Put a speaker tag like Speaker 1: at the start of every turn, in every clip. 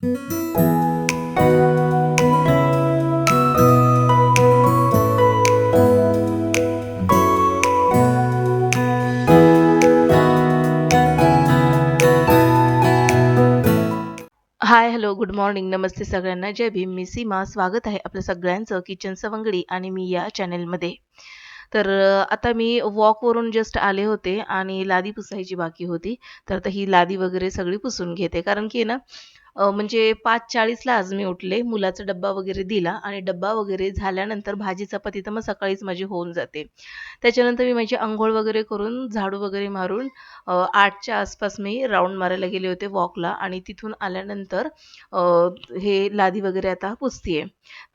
Speaker 1: हाय, hello, good morning, नमस्ते सगळ्यांना. जय भीम. मी सीमा. स्वागत आहे आपलं सगळ्यांचं किचन सवंगडी आणि मी या चॅनेलमध्ये. तर आता मी वॉकवरून जस्ट आले होते आणि लादी पुसायची बाकी होती. तर आता ही लादी वगैरे सगळी पुसून घेते. कारण की ना म्हणजे 5:40ला आज मी उठले. मुलाचा डब्बा वगैरे दिला आणि डब्बा वगैरे झाल्यानंतर भाजी चपाती तर मग सकाळीच माझी होऊन जाते. त्याच्यानंतर मी माझी अंघोळ वगैरे करून, झाडू वगैरे मारून 8च्या आसपास मी राउंड मारायला गेले होते वॉकला आणि तिथून आल्यानंतर अ, हे लादी वगैरे आता पुसतीये.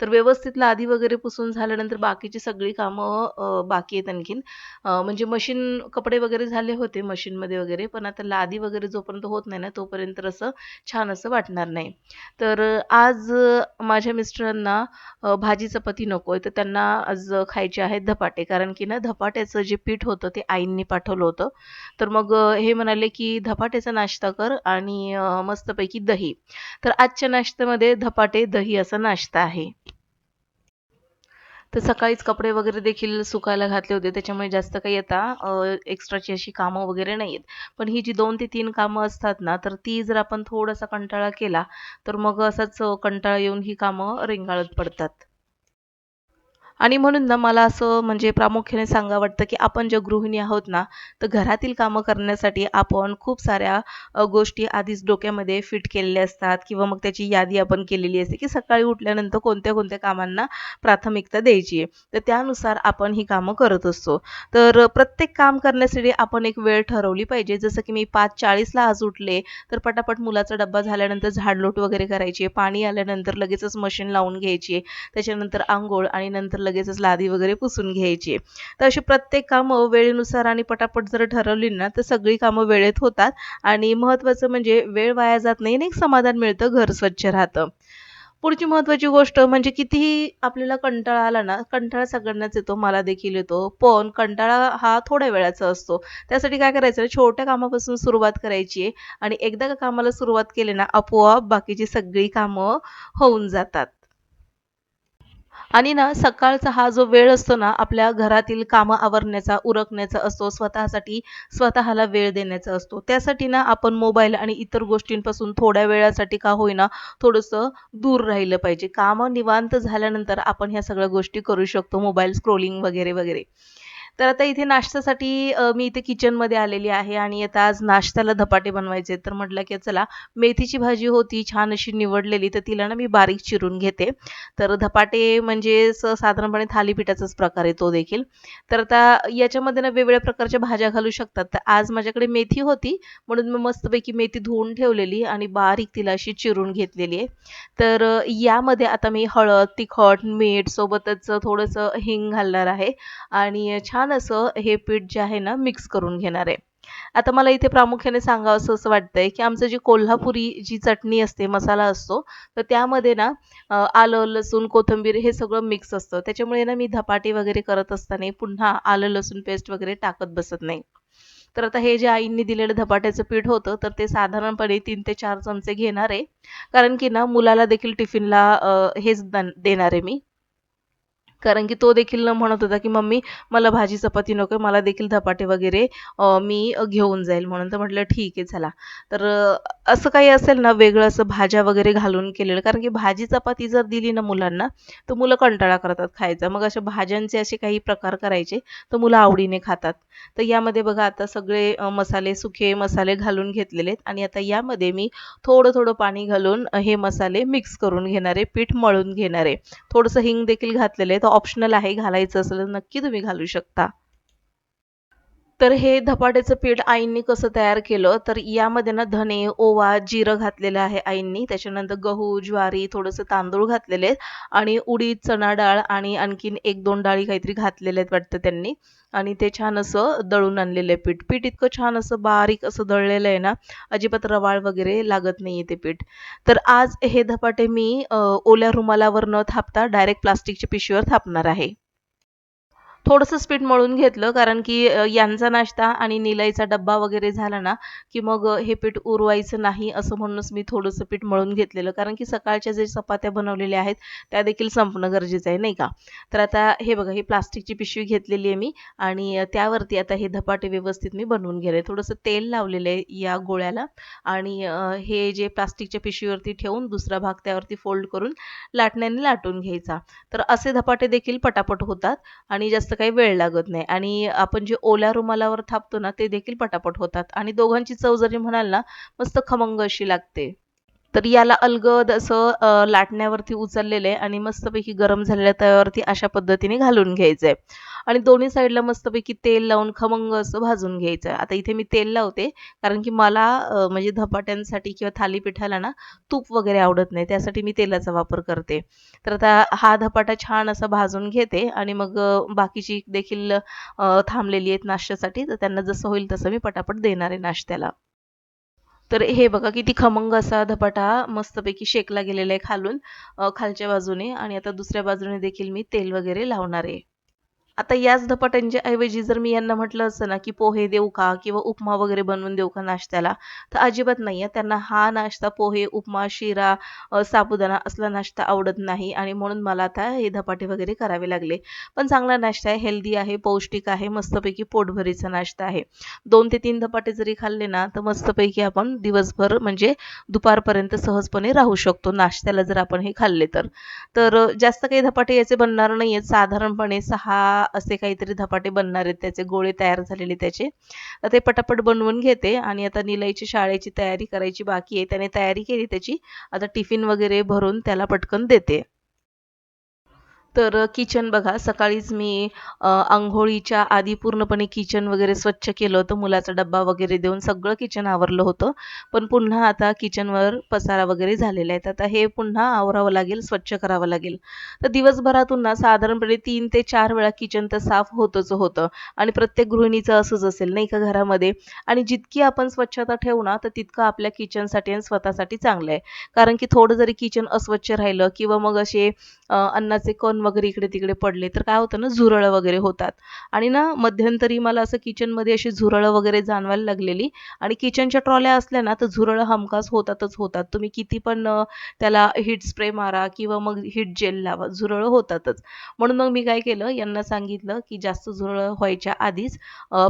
Speaker 1: तर व्यवस्थित लादी वगैरे पुसून झाल्यानंतर बाकीची सगळी कामं बाकी आहेत आणखीन. म्हणजे मशीन कपडे वगैरे झाले होते मशीनमध्ये वगैरे, पण आता लादी वगैरे जोपर्यंत होत नाही ना, तोपर्यंत असं छान असं वाटणार नाही. तर आज माझ्या मिस्टरांना भाजी चपाती नकोय, तर त्यांना आज खायचे आहेत धपाटे. कारण की ना धपाट्याचं जे पीठ होतं ते आईंनी पाठवलं होतं. तर मग हे म्हणाले, की "धपाट्याचा नाश्ता कर आणि मस्तपैकी दही." तर आजच्या नाश्त्यामध्ये धपाटे, दही असा नाश्ता आहे. तर सकाळीच कपडे वगैरे देखील सुकायला घातले होते. त्याच्यामुळे जास्त काही आता एक्स्ट्राची अशी कामं वगैरे नाहीयेत. पण ही जी 2 ते 3 कामं असतात ना, तर ती जर आपण थोडासा कंटाळा केला, तर मग असाच कंटाळा येऊन ही कामं रेंगाळत पडतात. आणि म्हणून ना मला असं म्हणजे प्रामुख्याने सांगावं वाटतं, की आपण ज्या गृहिणी आहोत ना, तर घरातील कामं करण्यासाठी आपण खूप साऱ्या गोष्टी आधीच डोक्यामध्ये फिट केलेल्या असतात किंवा मग त्याची यादी आपण केलेली असते, की सकाळी उठल्यानंतर कोणत्या-कोणत्या कामांना प्राथमिकता द्यायची आहे. तर त्यानुसार आपण ही कामं करत असतो. तर प्रत्येक काम करण्यासाठी आपण एक वेळ ठरवली पाहिजे. जसं की मी 5:40ला आज उठले, तर पटापट मुलाचा डब्बा झाल्यानंतर झाडलोट वगैरे करायची पाणी आल्यानंतर लगेचच मशीन लावून घ्यायची त्याच्यानंतर अंघोळ आणि नंतर लगेचच लादी वगैरे पुसून घ्यायची. तर अशी प्रत्येक कामं वेळेनुसार आणि पटापट जर ठरवली ना, तर सगळी कामं वेळेत होतात आणि महत्त्वाचं म्हणजे वेळ वाया जात नाही आणि एक समाधान मिळतं, घर स्वच्छ राहतं. पुढची महत्त्वाची गोष्ट म्हणजे कितीही आपल्याला कंटाळा आला ना, कंटाळा सगळ्यांनाच येतो, मला देखील येतो. पण कंटाळा हा थोड्या वेळाचा असतो. त्यासाठी काय करायचं, छोट्या कामापासून सुरुवात करायची आहे आणि एकदा का कामाला सुरुवात केली ना, आपोआप बाकीची सगळी कामं होऊन जातात. आणि ना सकाळचा हा जो वेळ असतो ना, आपल्या घरातील कामं आवरण्याचा, उरकण्याचा असतो, स्वतःसाठी स्वतःला वेळ देण्याचा असतो. त्यासाठी ना आपण मोबाईल आणि इतर गोष्टींपासून थोड्या वेळासाठी का होईना थोडंसं दूर राहिलं पाहिजे. कामं निवांत झाल्यानंतर आपण ह्या सगळ्या गोष्टी करू शकतो. मोबाईल स्क्रोलिंग वगैरे, वगैरे. तर आता इथे नाश्त्यासाठी मी इथे किचनमध्ये आलेली आहे आणि आता आज नाश्त्याला धपाटे बनवायचे तर म्हटलं की चला मेथीची भाजी होती छान अशी निवडलेली तर तिला ना मी बारीक चिरून घेते. तर धपाटे म्हणजे साधारणपणे थालीपीठाचाच प्रकार आहे तो देखील. तर आता याच्यामध्ये ना वेगवेगळ्या प्रकारच्या भाज्या घालू शकतात. तर आज माझ्याकडे मेथी होती म्हणून मी मस्तपैकी मेथी धुवून ठेवलेली आणि बारीक तिला अशी चिरून घेतलेली आहे. तर यामध्ये आता मी हळद, तिखट, मीठ सोबतच थोडंसं हिंग घालणार आहे आणि छान असं हे पीठ जे आहे ना मिक्स करून घेणार आहे. आता मला इथे प्रामुख्याने सांगावसं असं वाटतंय, की आमचं जी कोल्हापुरी जी चटणी असते, मसाला असतो, तर त्यामध्ये ना आलं, लसूण, कोथिंबीर हे सगळं मिक्स असतं. त्याच्यामुळे ना मी धपाटे वगैरे करत असताना पुन्हा आलं, लसूण पेस्ट वगैरे टाकत बसत नाही. तर आता हे जे आईंनी दिलेलं धपाट्याचं पीठ होतं, तर ते साधारणपणे 3 ते 4 चमचे घेणार आहे. कारण की ना मुलाला देखील टिफिनला हेच देणार आहे मी. कारण की तो देखील म्हणत होता, की "मम्मी मला भाजी चपाती नकोय, मला देखील धपाटे वगैरे मी घेऊन जाईल." म्हणून तर म्हटलं ठीक आहे चला. तर असं काही असेल ना वेगळं असं भाज्या वगैरे घालून केलेलं कारण की भाजी चपाती जर दिली ना मुलांना, तर मुलं कंटाळा करतात खायचा. मग अशा भाज्यांचे असे काही प्रकार करायचे, तर मुलं आवडीने खातात. तर यामध्ये बघा आता सगळे मसाले, सुखे मसाले घालून घेतलेले आहेत आणि आता यामध्ये मी थोडं-थोडं पाणी घालून हे मसाले मिक्स करून घेणार आहे, पीठ मळून घेणार आहे. थोडंसं हिंग देखील घातलेलं आहे. तर ऑप्शनल आहे, घालायचं असेल तर नक्की तुम्ही घालू शकता. तर हे धपाट्याचं पीठ आईंनी कसं तयार केलं, तर यामध्ये ना धने, ओवा, जिरं घातलेलं आहे आईंनी. त्याच्यानंतर गहू, ज्वारी, थोडंसं तांदूळ घातलेले आहेत आणि उडीद, चणा डाळ आणि आणखीन 1-2 डाळी काहीतरी घातलेल्या आहेत वाटतं त्यांनी आणि ते छान असं दळून आणलेलं आहे पीठ. पीठ इतकं छान असं बारीक असं दळलेलं आहे ना, अजिबात रवाळ वगैरे लागत नाहीये ते पीठ. तर आज हे धपाटे मी ओल्या रुमालावर न थापता डायरेक्ट प्लास्टिकच्या पिशवीवर थापणार आहे. थोडंसं पीठ मळून घेतलं कारण की यांचा नाश्ता आणि निलयचा डब्बा वगैरे झाला ना, की मग हे पीठ उरवायचं नाही असं म्हणूनच मी थोडंसं पीठ मळून घेतलेलं. कारण की सकाळच्या जे चपात्या बनवलेल्या आहेत, त्या देखील संपणं गरजेचं आहे, नाही का? तर आता हे बघा, ही प्लास्टिकची पिशवी घेतलेली आहे मी आणि त्यावरती आता हे धपाटे व्यवस्थित मी बनवून गेले. थोडंसं तेल लावलेलं आहे या गोळ्याला आणि हे जे प्लास्टिकच्या पिशवीवरती ठेवून दुसरा भाग त्यावरती फोल्ड करून लाटण्याने लाटून घ्यायचा. तर असे धपाटे देखील पटापट होतात आणि जास्त काही वेळ लागत नाही आणि आपण जे ओल्या रुमालावर थापतो ना, ते देखील पटापट होतात आणि दोघांची चव जरी म्हणाल ना, मस्त खमंग अशी लागते. तर याला अलगद असं लाटण्यावरती उचललेलं आहे आणि मस्तपैकी गरम झालेल्या तव्यावरती अशा पद्धतीने घालून घ्यायचंय आणि दोन्ही साईडला मस्तपैकी तेल लावून खमंग असं भाजून घ्यायचं. आता इथे मी तेल लावते कारण की मला म्हणजे धपाट्यांसाठी किंवा थालीपीठाला ना तूप वगैरे आवडत नाही. त्यासाठी मी तेलाचा वापर करते. तर आता हा धपाटा छान असा भाजून घेते आणि मग बाकीची देखील थांबलेली आहेत नाश्त्यासाठी, तर त्यांना जसं होईल तसं मी पटापट देणार आहे नाश्त्याला. तर हे बघा किती खमंग असा धपाटा मस्तपैकी शेकला गेलेला आहे खालून खालच्या बाजूने आणि आता दुसऱ्या बाजूने देखील मी तेल वगैरे लावणार आहे. आता याच धपाट्यांच्या ऐवजी जर मी यांना म्हटलं असतं ना, की पोहे देऊ का? किंवा उपमा वगैरे बनवून देऊ का नाश्त्याला? तर अजिबात नाही आहे. त्यांना हा नाश्ता पोहे, उपमा, शिरा, साबुदाणा असला नाश्ता आवडत नाही आणि म्हणून मला आता हे धपाटे वगैरे करावे लागले. पण चांगला नाश्ता आहे, हेल्दी आहे, पौष्टिक आहे, मस्तपैकी पोटभरीचा नाश्ता आहे. 2 ते 3 धपाटे जरी खाल्ले ना, तर मस्तपैकी आपण दिवसभर म्हणजे दुपारपर्यंत सहजपणे राहू शकतो नाश्त्याला जर आपण हे खाल्ले तर. तर जास्त काही धपाटे याचे बनणार नाहीयेत. साधारणपणे 6 असे काहीतरी धपाटे बनणार आहेत त्याचे गोळे तयार झालेले त्याचे. तर ते पटापट बनवून घेते आणि आता निलयची शाळेची तयारी करायची बाकी आहे. त्याने तयारी केली त्याची. आता टिफिन वगैरे भरून त्याला पटकन देते. तर किचन बघा सकाळीच मी अंघोळीच्या आधी पूर्णपणे किचन वगैरे स्वच्छ केलं होतं. मुलाचा डब्बा वगैरे देऊन सगळं किचन आवरलं होतं. पण पुन्हा आता किचनवर पसारा वगैरे झालेला आहे. तर आता हे पुन्हा आवरावं लागेल, स्वच्छ करावं लागेल. तर दिवसभरातून ना साधारणपणे 3 ते 4 वेळा किचन तर साफ होतच होतं आणि प्रत्येक गृहिणीचं असंच असेल नाही का घरामध्ये आणि जितकी आपण स्वच्छता ठेवू ना, तर तितकं आपल्या किचनसाठी आणि स्वतःसाठी चांगलं आहे. कारण की थोडं जरी किचन अस्वच्छ राहिलं किंवा मग असे अन्नाचे कण वगैरे इकडे-तिकडे पडले, तर काय होतं ना झुरळं वगैरे होतात. आणि ना मध्यंतरी मला असं किचनमध्ये अशी झुरळं वगैरे जाणवायला लागलेली आणि किचनच्या ट्रॉल्या असल्या ना, तर झुरळं हमखास होतातच होतात. तुम्ही किती पण त्याला हीट स्प्रे मारा किंवा मग हीट जेल लावा, झुरळं होतातच. म्हणून मग मी काय केलं, यांना सांगितलं, की जास्त झुरळं व्हायच्या आधीच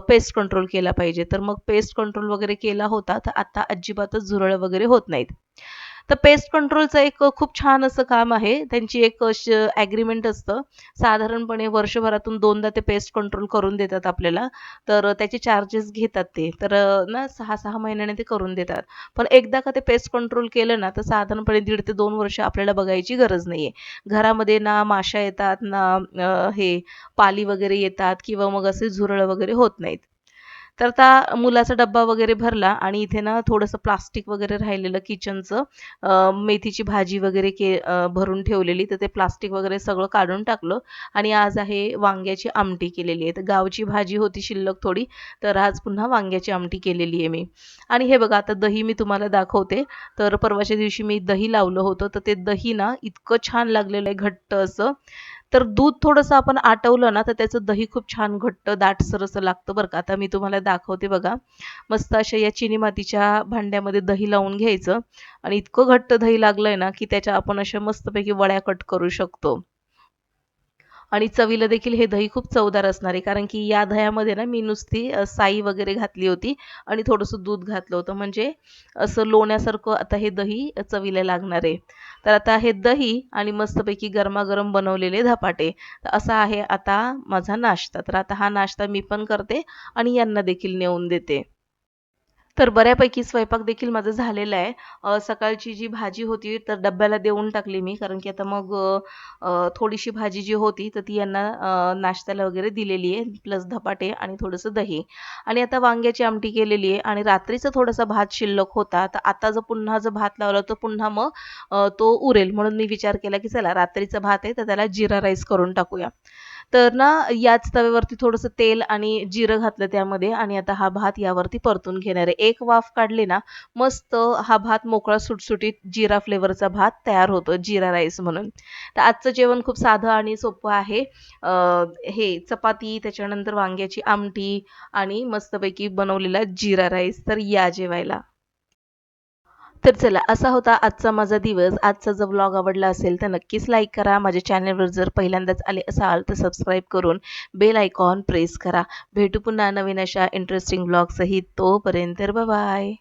Speaker 1: पेस्ट कंट्रोल केला पाहिजे. तर मग पेस्ट कंट्रोल वगैरे केला होता, तर आता अजिबातच झुरळं वगैरे होत नाहीत. तर पेस्ट कंट्रोलचं एक खूप छान असं काम आहे. त्यांची एक ॲग्रीमेंट असतं. साधारणपणे वर्षभरातून 2दा ते पेस्ट कंट्रोल करून देतात आपल्याला. तर त्याचे चार्जेस घेतात ते. तर ना 6-6 महिन्याने ते करून देतात. पण एकदा का ते पेस्ट कंट्रोल केलं ना, तर साधारणपणे 1.5 ते 2 वर्ष आपल्याला बघायची गरज नाहीये. घरामध्ये ना माशा येतात, ना हे पाली वगैरे येतात किंवा मग असे झुरळ वगैरे होत नाहीत. तर आता मुलाचा डब्बा वगैरे भरला आणि इथे ना थोडंसं प्लास्टिक वगैरे राहिलेलं किचनचं मेथीची भाजी वगैरे भरून ठेवलेली तर ते प्लास्टिक वगैरे सगळं काढून टाकलं आणि आज आहे वांग्याची आमटी केलेली आहे. तर गावची भाजी होती शिल्लक थोडी, तर आज पुन्हा वांग्याची आमटी केलेली आहे मी. आणि हे बघा आता दही मी तुम्हाला दाखवते. तर परवाच्या दिवशी मी दही लावलं होतं, तर ते दही ना इतकं छान लागलेलं आहे घट्ट असं. तर दूध थोडंसं आपण आटवलं ना, तर त्याचं दही खूप छान घट्ट दाटसर असं लागतं बरं का. आता मी तुम्हाला दाखवते बघा. मस्त अशा या चिनी मातीच्या भांड्यामध्ये दही लावून घ्यायचं आणि इतकं घट्ट दही लागलंय ना, की त्याच्या आपण अशा मस्तपैकी वड्या कट करू शकतो. आणि चवीला देखील हे दही खूप चवदार असणार आहे. कारण की या दह्यामध्ये ना मी नुसती साई वगैरे घातली होती आणि थोडंसं दूध घातलं होतं. म्हणजे असं लोण्यासारखं आता हे दही चवीला लागणार आहे. तर आता हे दही आणि मस्तपैकी गरमागरम बनवलेले धपाटे. तर असा आहे आता माझा नाश्ता. तर आता हा नाश्ता मी पण करते आणि यांना देखील नेऊन देते. तर बऱ्यापैकी स्वयंपाक देखील माझा झालेला आहे. सकाळची जी भाजी होती तर डब्याला देऊन टाकली मी कारण की आता मग थोडीशी भाजी जी होती तर ती यांना नाश्त्याला वगैरे दिलेली आहे प्लस धपाटे आणि थोडंसं दही आणि आता वांग्याची आमटी केलेली आहे आणि रात्रीचा थोडासा भात शिल्लक होता तर आता जर पुन्हा जर भात लावला तर पुन्हा मग तो उरेल म्हणून मी विचार केला की चला रात्रीचा भात आहे तर त्याला जिरा राईस करून टाकूया. तर ना याच तव्यावरती थोडंसं तेल आणि जिरं घातलं त्यामध्ये आणि आता हा भात यावरती परतून घेणार आहे. एक वाफ काढली ना, मस्त हा भात मोकळा सुटसुटीत जिरा फ्लेवरचा भात तयार होतो, जीरा राईस म्हणून. तर आजचं जेवण खूप साधं आणि सोपं आहे. अ, हे चपाती, त्याच्यानंतर वांग्याची आमटी आणि मस्तपैकी बनवलेला जीरा राईस. तर या जेवायला. तर चला असा होता आजचा माझा दिवस. आजचा जर व्लॉग आवडला असेल तर नक्कीच लाईक करा. माझ्या चॅनलवर जर पहिल्यांदाच आले असाल तर सबस्क्राईब करून बेल आयकॉन प्रेस करा. भेटू पुन्हा नवीन अशा इंटरेस्टिंग व्लॉगसहित. तोपर्यंत बाय.